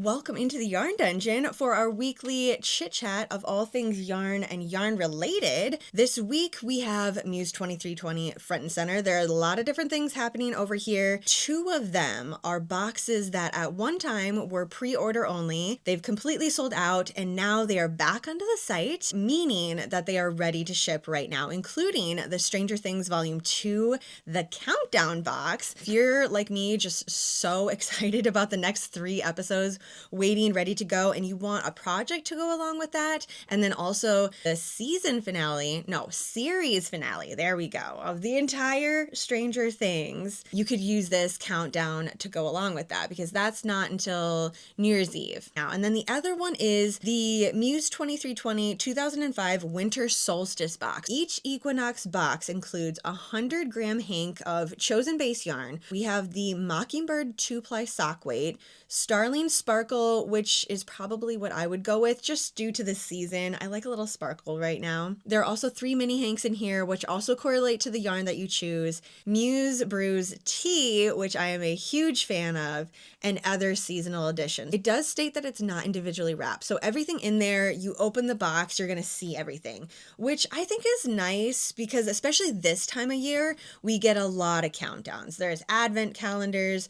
Welcome into the Yarn Dungeon for our weekly chit chat of all things yarn and yarn related. This week we have Muse 2320 front and center. There are a lot of different things happening over here. Two of them are boxes that at one time were pre-order only. They've completely sold out and now they are back onto the site, meaning that they are ready to ship right now, including the Stranger Things Volume 2, the Countdown box. If you're like me, just so excited about the next 3 episodes waiting, ready to go, and you want a project to go along with that, and then also the series finale, there we go, of the entire Stranger Things, you could use this countdown to go along with that because that's not until New Year's Eve now. And then the other one is the Muse 2320 2005 Winter Solstice box. Each Equinox box includes 100-gram hank of chosen base yarn. We have the Mockingbird 2-ply sock weight, Starling Sparkle, which is probably what I would go with just due to the season. I like a little sparkle right now. There are also 3 mini hanks in here, which also correlate to the yarn that you choose. Muse Brews Tea, which I am a huge fan of, and other seasonal additions. It does state that it's not individually wrapped, so everything in there, you open the box, you're gonna see everything, which I think is nice because especially this time of year, we get a lot of countdowns. There's advent calendars,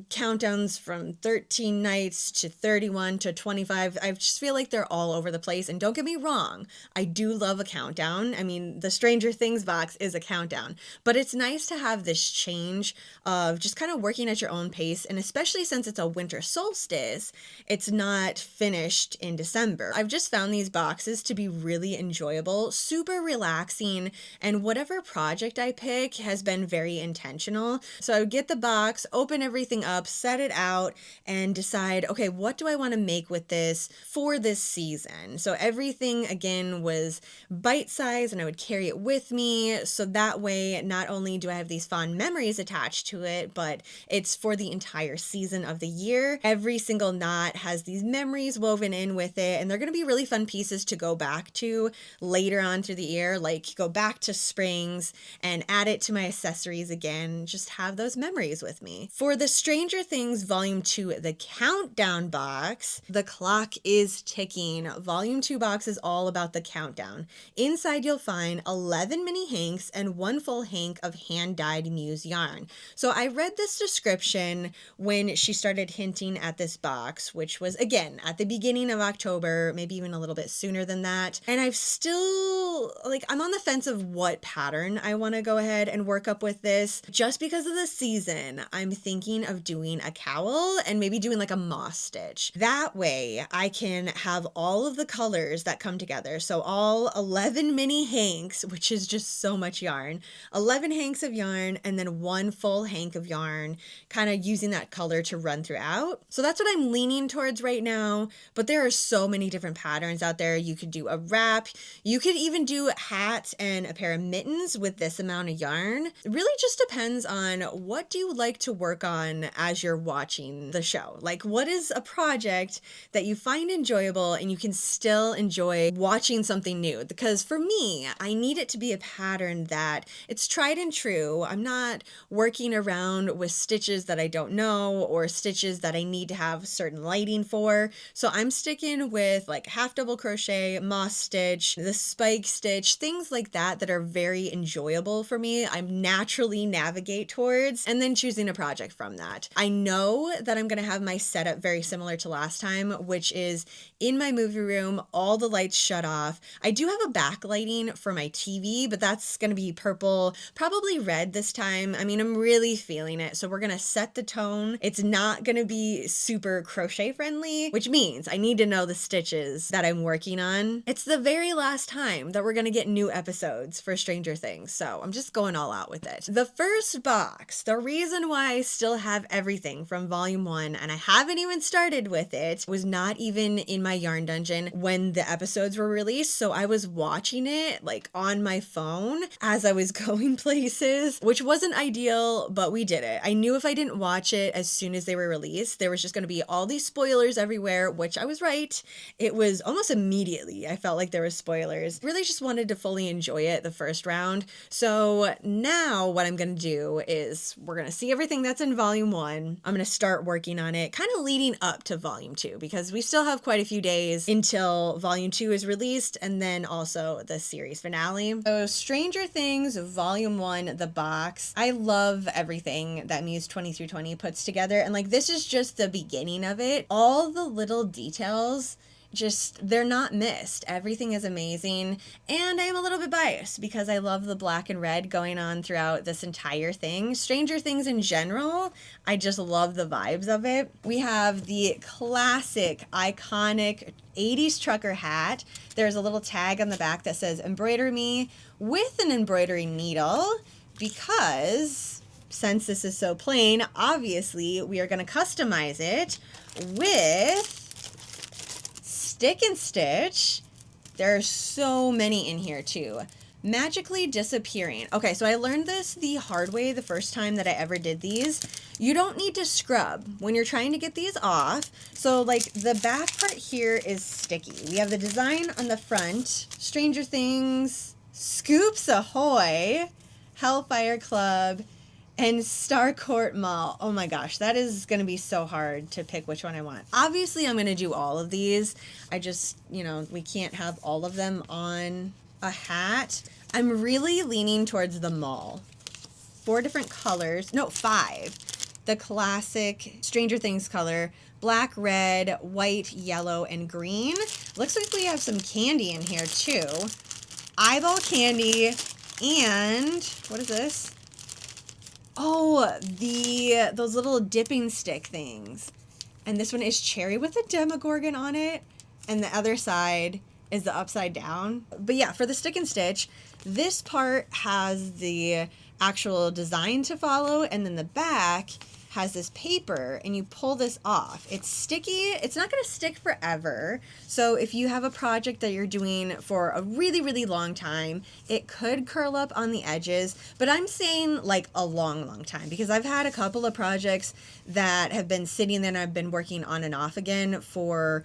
countdowns from 13 nights to 31 to 25. I just feel like they're all over the place. And don't get me wrong, I do love a countdown. I mean, the Stranger Things box is a countdown, but it's nice to have this change of just kind of working at your own pace. And especially since it's a winter solstice, it's not finished in December. I've just found these boxes to be really enjoyable, super relaxing, and whatever project I pick has been very intentional. So I would get the box, open everything up, set it out, and decide, okay, what do I want to make with this for this season? So everything again was bite-sized and I would carry it with me. So that way, not only do I have these fond memories attached to it, but it's for the entire season of the year. Every single knot has these memories woven in with it, and they're going to be really fun pieces to go back to later on through the year, like go back to springs and add it to my accessories again, just have those memories with me. For the Stranger Things Volume 2, the Countdown box, the clock is ticking. Volume 2 box is all about the countdown. Inside you'll find 11 mini hanks and 1 full hank of hand-dyed Muse yarn. So I read this description when she started hinting at this box, which was again at the beginning of October, maybe even a little bit sooner than that. And I've still, I'm on the fence of what pattern I want to go ahead and work up with this. Just because of the season, I'm thinking of doing a cowl and maybe doing like a moss stitch. That way I can have all of the colors that come together. So all 11 mini hanks, which is just so much yarn, 11 hanks of yarn, and then 1 full hank of yarn, kind of using that color to run throughout. So that's what I'm leaning towards right now, but there are so many different patterns out there. You could do a wrap, you could even do hats and a pair of mittens with this amount of yarn. It really just depends on what do you like to work on as you're watching the show. Like, what is a project that you find enjoyable and you can still enjoy watching something new? Because for me, I need it to be a pattern that it's tried and true. I'm not working around with stitches that I don't know or stitches that I need to have certain lighting for. So I'm sticking with like half double crochet, moss stitch, the spike stitch, things like that that are very enjoyable for me. I naturally navigate towards, and then choosing a project from that. I know that I'm going to have my setup very similar to last time, which is in my movie room, all the lights shut off. I do have a backlighting for my TV, but that's going to be purple, probably red this time. I mean, I'm really feeling it. So we're going to set the tone. It's not going to be super crochet friendly, which means I need to know the stitches that I'm working on. It's the very last time that we're going to get new episodes for Stranger Things. So I'm just going all out with it. The first box, the reason why I still have everything from Volume 1 and I haven't even started with it, was not even in my Yarn Dungeon when the episodes were released. So I was watching it like on my phone as I was going places, which wasn't ideal, but we did it. I knew if I didn't watch it as soon as they were released, there was just going to be all these spoilers everywhere, which I was right. It was almost immediately, I felt like there were spoilers. Really just wanted to fully enjoy it the first round. So now what I'm going to do is we're going to see everything that's in volume 1. I'm going to start working on it kind of leading up to volume 2 because we still have quite a few days until volume 2 is released and then also the series finale. So Stranger Things volume 1, the box. I love everything that Muse 2320 puts together, and like this is just the beginning of it. All the little details, just they're not missed. Everything is amazing, and I'm a little bit biased because I love the black and red going on throughout this entire thing. Stranger Things in general, I just love the vibes of it. We have the classic iconic 80s trucker hat. There's a little tag on the back that says embroider me with an embroidery needle, because since this is so plain, obviously we are going to customize it with stick and stitch. There are so many in here too. Magically disappearing. Okay, so I learned this the hard way the first time that I ever did these. You don't need to scrub when you're trying to get these off. So like the back part here is sticky. We have the design on the front. Stranger Things, Scoops Ahoy, Hellfire Club, and Starcourt Mall. Oh my gosh, that is going to be so hard to pick which one I want. Obviously, I'm going to do all of these. I just, we can't have all of them on a hat. I'm really leaning towards the mall. 4 different colors. No, 5. The classic Stranger Things color. Black, red, white, yellow, and green. Looks like we have some candy in here too. Eyeball candy. And what is this? Oh, those little dipping stick things. And this one is cherry with a Demogorgon on it. And the other side is the upside down. But yeah, for the stick and stitch, this part has the actual design to follow. And then the back has this paper and you pull this off. It's sticky. It's not going to stick forever. So if you have a project that you're doing for a really, really long time, it could curl up on the edges, but I'm saying like a long, long time, because I've had a couple of projects that have been sitting there and I've been working on and off again for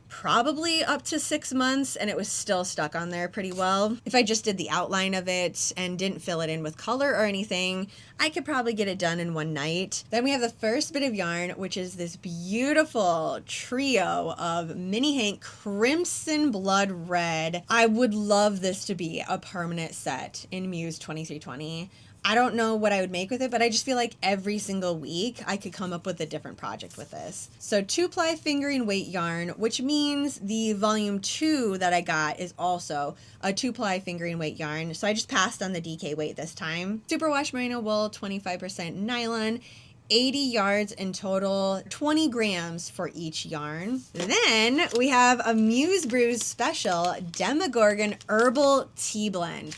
probably up to 6 months, and it was still stuck on there pretty well. If I just did the outline of it and didn't fill it in with color or anything, I could probably get it done in one night. Then we have the first bit of yarn, which is this beautiful trio of Mini Hank Crimson Blood Red. I would love this to be a permanent set in Muse 2320. I don't know what I would make with it, but I just feel like every single week I could come up with a different project with this. So 2-ply fingering weight yarn, which means the volume 2 that I got is also a 2-ply fingering weight yarn. So I just passed on the DK weight this time. Superwash merino wool, 25% nylon, 80 yards in total, 20 grams for each yarn. Then we have a Muse Brews special Demogorgon herbal tea blend.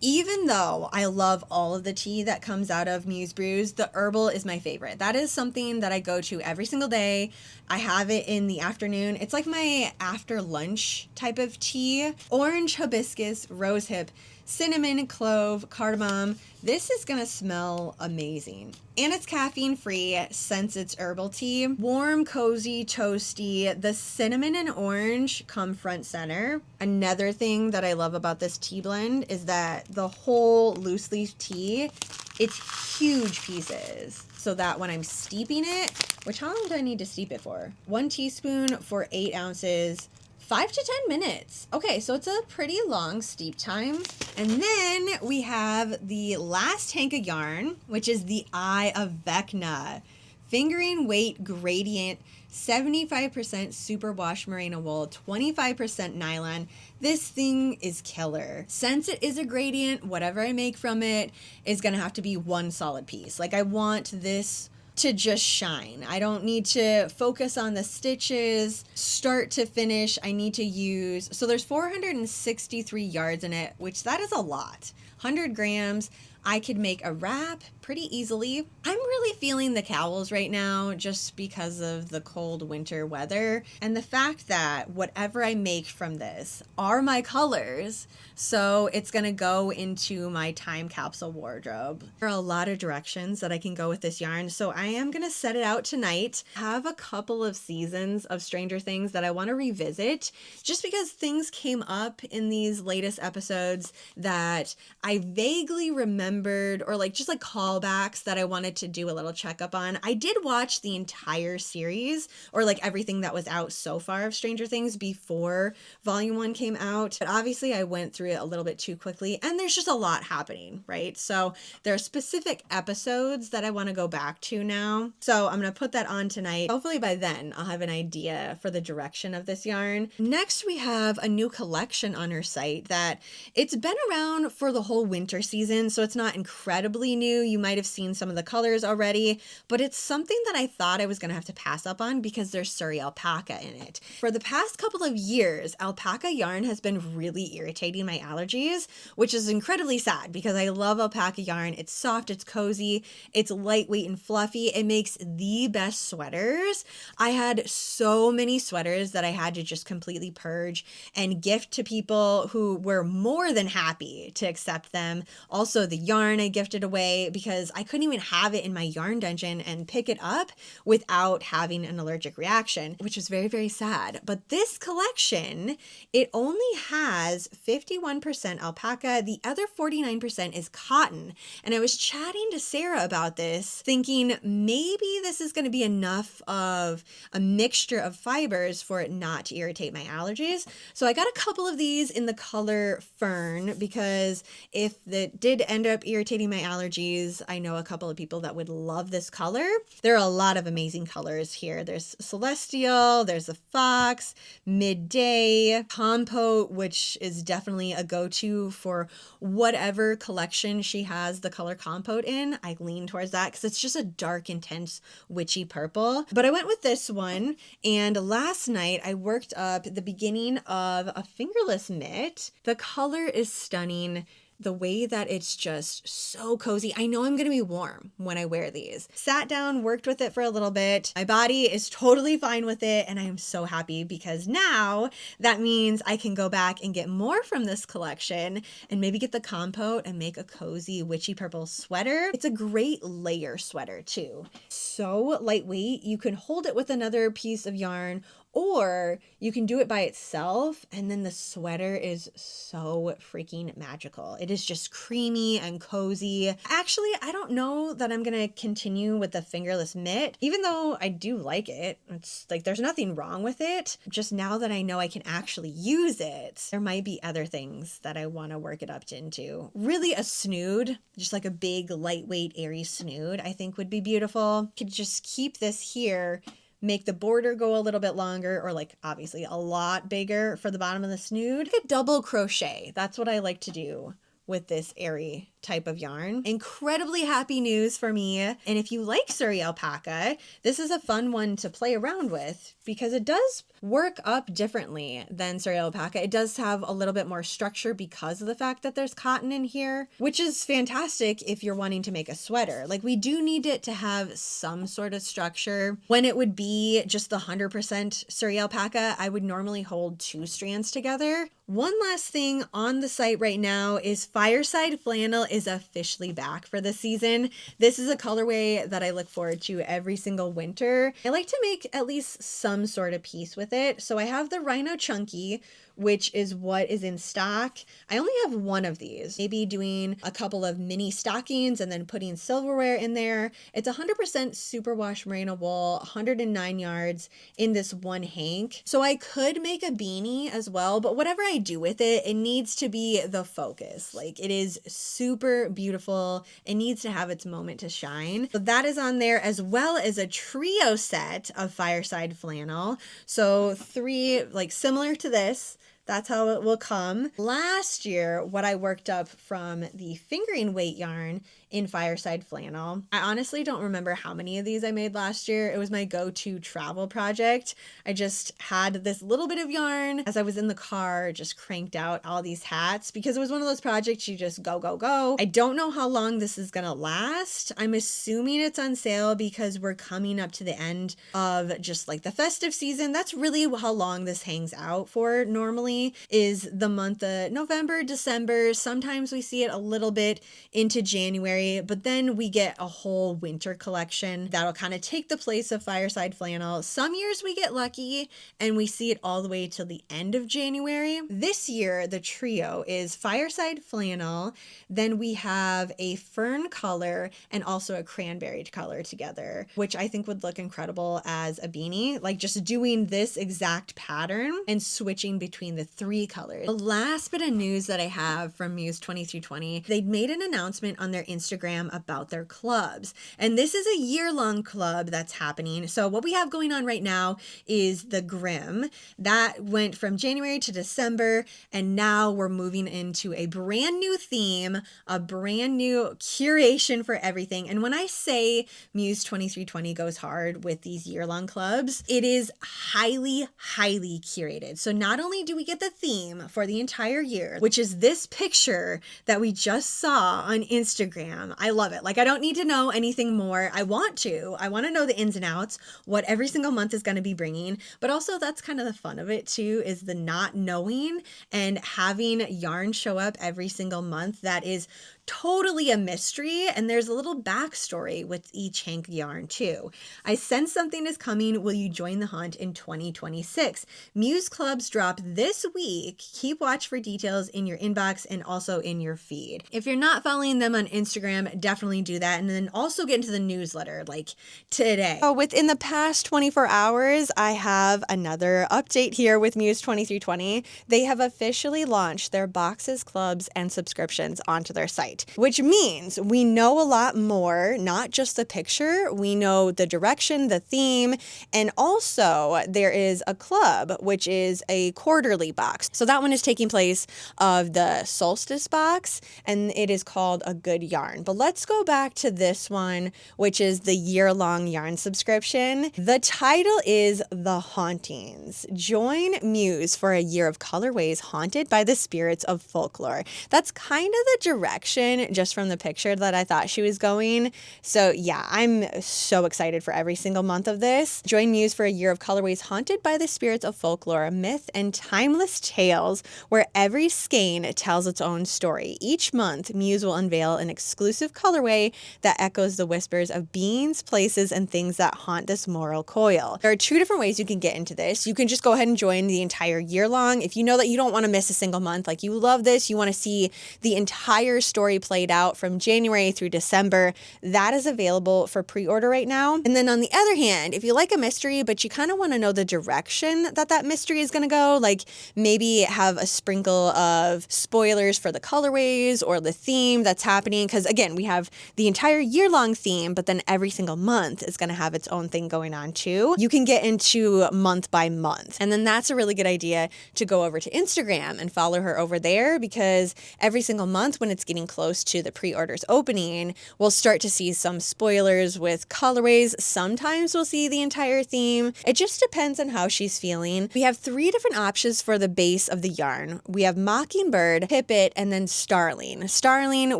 Even though I love all of the tea that comes out of Muse Brews, the herbal is my favorite. That is something that I go to every single day. I have it in the afternoon. It's like my after lunch type of tea. Orange, hibiscus, rosehip, cinnamon, clove, cardamom. This is gonna smell amazing. And it's caffeine free since it's herbal tea. Warm, cozy, toasty. The cinnamon and orange come front center. Another thing that I love about this tea blend is that the whole loose leaf tea, it's huge pieces. So that when I'm steeping it, which how long do I need to steep it for? 1 teaspoon for 8 ounces. 5 to 10 minutes. Okay, so it's a pretty long steep time. And then we have the last hank of yarn, which is the Eye of Vecna. Fingering weight gradient, 75% superwash merino wool, 25% nylon. This thing is killer. Since it is a gradient, whatever I make from it is gonna have to be one solid piece. Like I want this to just shine. I don't need to focus on the stitches start to finish. I need to use, so there's 463 yards in it, which that is a lot. 100 grams. I could make a wrap pretty easily. I'm really feeling the cowls right now just because of the cold winter weather and the fact that whatever I make from this are my colors. So it's going to go into my time capsule wardrobe. There are a lot of directions that I can go with this yarn. So I am going to set it out tonight. I have a couple of seasons of Stranger Things that I want to revisit just because things came up in these latest episodes that I vaguely remembered, or like just like callbacks that I wanted to do a little checkup on. I did watch the entire series, or like everything that was out so far of Stranger Things before volume 1 came out, but obviously I went through it a little bit too quickly and there's just a lot happening, right? So there are specific episodes that I want to go back to now. So I'm going to put that on tonight. Hopefully by then I'll have an idea for the direction of this yarn. Next we have a new collection on her site that it's been around for the whole winter season, so it's not incredibly new. You might have seen some of the colors already, but it's something that I thought I was going to have to pass up on because there's suri alpaca in it. For the past couple of years, alpaca yarn has been really irritating my allergies, which is incredibly sad because I love alpaca yarn. It's soft, it's cozy, it's lightweight and fluffy. It makes the best sweaters. I had so many sweaters that I had to just completely purge and gift to people who were more than happy to accept them. Also, the yarn I gifted away because I couldn't even have it in my yarn dungeon and pick it up without having an allergic reaction, which was very, very sad. But this collection, it only has 51% alpaca. The other 49% is cotton. And I was chatting to Sarah about this, thinking maybe this is going to be enough of a mixture of fibers for it not to irritate my allergies. So I got a couple of these in the color Fern because if it did end up irritating my allergies, I know a couple of people that would love this color. There are a lot of amazing colors here. There's Celestial, there's a Fox, Midday, Compote, which is definitely a go-to for whatever collection she has the color Compote in. I lean towards that because it's just a dark, intense, witchy purple. But I went with this one, and last night I worked up the beginning of a fingerless mitt. The color is stunning. The way that it's just so cozy. I know I'm going to be warm when I wear these. Sat down, worked with it for a little bit. My body is totally fine with it, and I am so happy because now that means I can go back and get more from this collection and maybe get the Compote and make a cozy witchy purple sweater. It's a great layer sweater too. So lightweight. You can hold it with another piece of yarn, or you can do it by itself, and then the sweater is so freaking magical. It is just creamy and cozy. Actually, I don't know that I'm gonna continue with the fingerless mitt, even though I do like it. It's like there's nothing wrong with it. Just now that I know I can actually use it, there might be other things that I want to work it up into. Really a snood, just like a big, lightweight, airy snood, I think would be beautiful. Could just keep this here, make the border go a little bit longer, or like obviously a lot bigger for the bottom of the snood. A double crochet. That's what I like to do with this airy type of yarn. Incredibly happy news for me. And if you like suri alpaca, this is a fun one to play around with because it does work up differently than suri alpaca. It does have a little bit more structure because of the fact that there's cotton in here, which is fantastic if you're wanting to make a sweater. Like we do need it to have some sort of structure. When it would be just the 100% suri alpaca, I would normally hold 2 strands together. One last thing on the site right now is Fireside flannel is officially back for the season. This is a colorway that I look forward to every single winter. I like to make at least some sort of piece with it. So I have the Rhino Chunky, which is what is in stock. I only have one of these, maybe doing a couple of mini stockings and then putting silverware in there. It's 100% superwash merino wool, 109 yards in this one hank. So I could make a beanie as well, but whatever I do with it, it needs to be the focus. Like it is super beautiful. It needs to have its moment to shine. So that is on there, as well as a trio set of Fireside flannel. So 3, like similar to this. That's how it will come. Last year, what I worked up from the fingering weight yarn in Fireside flannel. I honestly don't remember how many of these I made last year. It was my go-to travel project. I just had this little bit of yarn as I was in the car, just cranked out all these hats because it was one of those projects you just go, go, go. I don't know how long this is gonna last. I'm assuming it's on sale because we're coming up to the end of just like the festive season. That's really how long this hangs out for normally, is the month of November, December. Sometimes we see it a little bit into January, but then we get a whole winter collection that'll kind of take the place of Fireside flannel. Some years we get lucky and we see it all the way till the end of January. This year, the trio is Fireside flannel, then we have a fern color and also a cranberry color together, which I think would look incredible as a beanie, like just doing this exact pattern and switching between the three colors. The last bit of news that I have from Muse 2320, they made an announcement on their Instagram about their clubs. And this is a year-long club that's happening. So what we have going on right now is the Grimm. That went from January to December, and now we're moving into a brand new theme, a brand new curation for everything. And when I say Muse 2320 goes hard with these year-long clubs, it is highly, highly curated. So not only do we get the theme for the entire year, which is this picture that we just saw on Instagram. I love it. Like, I don't need to know anything more. I want to know the ins and outs, what every single month is going to be bringing. But also that's kind of the fun of it too, is the not knowing and having yarn show up every single month that is totally a mystery, and there's a little backstory with each hank yarn too. I sense something is coming. Will you join the hunt in 2026? Muse clubs drop this week. Keep watch for details in your inbox and also in your feed. If you're not following them on Instagram, definitely do that, and then also get into the newsletter like today. Oh, within the past 24 hours, I have another update here with Muse 2320. They have officially launched their boxes, clubs, and subscriptions onto their site, which means we know a lot more, not just the picture. We know the direction, the theme, and also there is a club, which is a quarterly box. So that one is taking place of the solstice box, and it is called A Good Yarn. But let's go back to this one, which is the year-long yarn subscription. The title is The Hauntings. Join Muse for a year of colorways haunted by the spirits of folklore. That's kind of the direction just from the picture that I thought she was going. So yeah, I'm so excited for every single month of this. Join Muse for a year of colorways haunted by the spirits of folklore, myth, and timeless tales where every skein tells its own story. Each month, Muse will unveil an exclusive colorway that echoes the whispers of beings, places, and things that haunt this moral coil. There are two different ways you can get into this. You can just go ahead and join the entire year long. If you know that you don't want to miss a single month, like you love this, you want to see the entire story played out from January through December, that is available for pre-order right now. And then on the other hand, if you like a mystery, but you kind of want to know the direction that that mystery is going to go, like maybe have a sprinkle of spoilers for the colorways or the theme that's happening, because again, we have the entire year-long theme, but then every single month is going to have its own thing going on too. You can get into month by month. And then that's a really good idea to go over to Instagram and follow her over there, because every single month when it's getting close to the pre-orders opening, we'll start to see some spoilers with colorways. Sometimes we'll see the entire theme. It just depends on how she's feeling. We have three different options for the base of the yarn. We have Mockingbird, Pipit, and then Starling. Starling,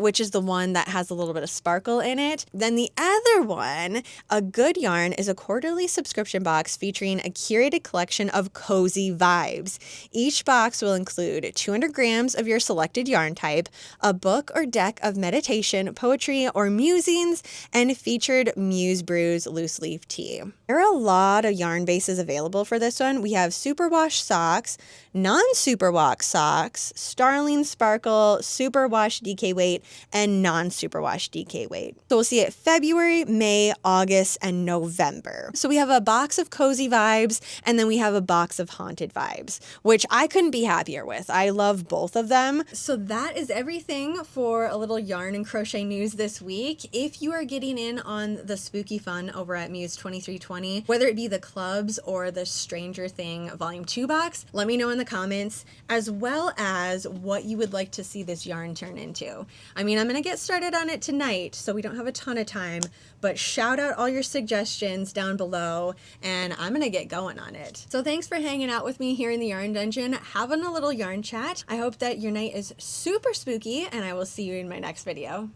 which is the one that has a little bit of sparkle in it. Then the other one, A Good Yarn, is a quarterly subscription box featuring a curated collection of cozy vibes. Each box will include 200 grams of your selected yarn type, a book or deck of meditation, poetry, or musings, and featured Muse Brews loose leaf tea. There are a lot of yarn bases available for this one. We have superwash socks, non-superwash socks, Starling Sparkle, superwash DK weight, and non-superwash DK weight. So we'll see it February, May, August, and November. So we have a box of cozy vibes, and then we have a box of haunted vibes, which I couldn't be happier with. I love both of them. So that is everything for for a little yarn and crochet news this week. If you are getting in on the spooky fun over at Muse 2320, whether it be the clubs or the Stranger Thing Volume 2 box, let me know in the comments, as well as what you would like to see this yarn turn into. I mean, I'm going to get started on it tonight, so we don't have a ton of time, but shout out all your suggestions down below, and I'm going to get going on it. So thanks for hanging out with me here in the Yarn Dungeon, having a little yarn chat. I hope that your night is super spooky, and I will see you in my next video.